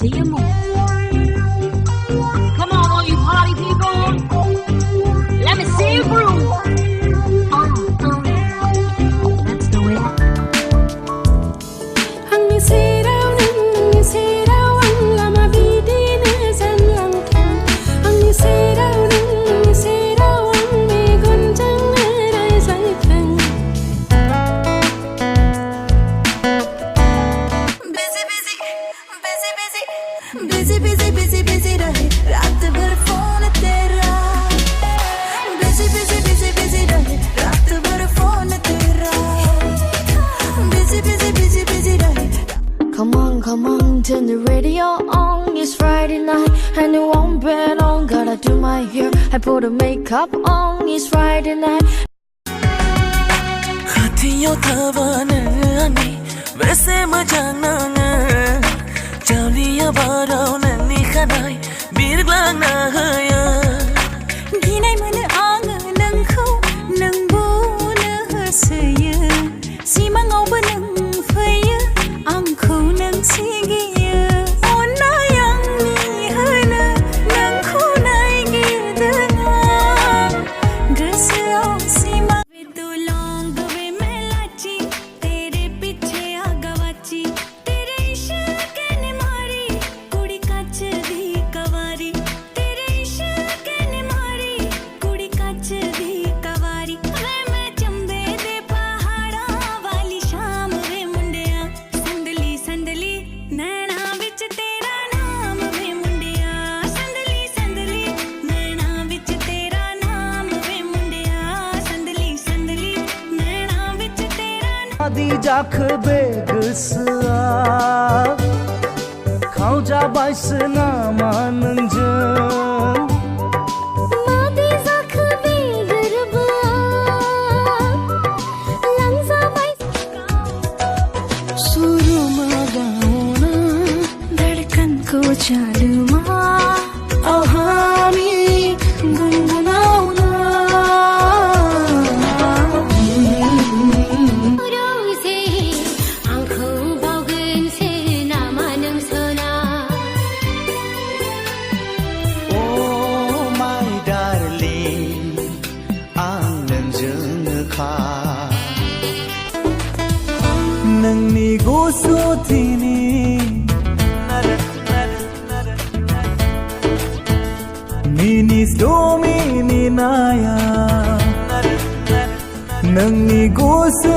see you more. Come on, all you party people. Let me see you groove. That's the way. Hằng si đau nâng si đau anh là mà đi đi nè dân lòng thang. Hằng si đau nâng si đau anh vì con chẳng ở đây dây thang. Busy रहे रात भर phone तेरा. Busy रहे रात भर phone तेरा. Busy रहे. Come on, turn the radio on. It's Friday night and it won't be long. Gotta do my hair, I put the makeup on. It's Friday night. Khatiyo thavanani वैसे मजा ना चलिया बाराव नन्नी खनाय बिरग्लां ना होया गिनाय मोनो आङो नोंखौ नोंबोनो होसोयो सिमाङावबो नों फैयो आंखौ नों सिगियो अननाय आंनि होनो नोंखौ नागिरदों आं गोसोआव सिमां दी जाख बेगोसोआ खावजा बायसोना मानोंजों मादी जाख बेगोरबोआ लांजाबाय सुरुमा गाउन धडकनको चालुमा हामी गुनगुनाउन नंगनी गोसो थीनी मिनी स्टोमिनी नाया नंगनी गोसो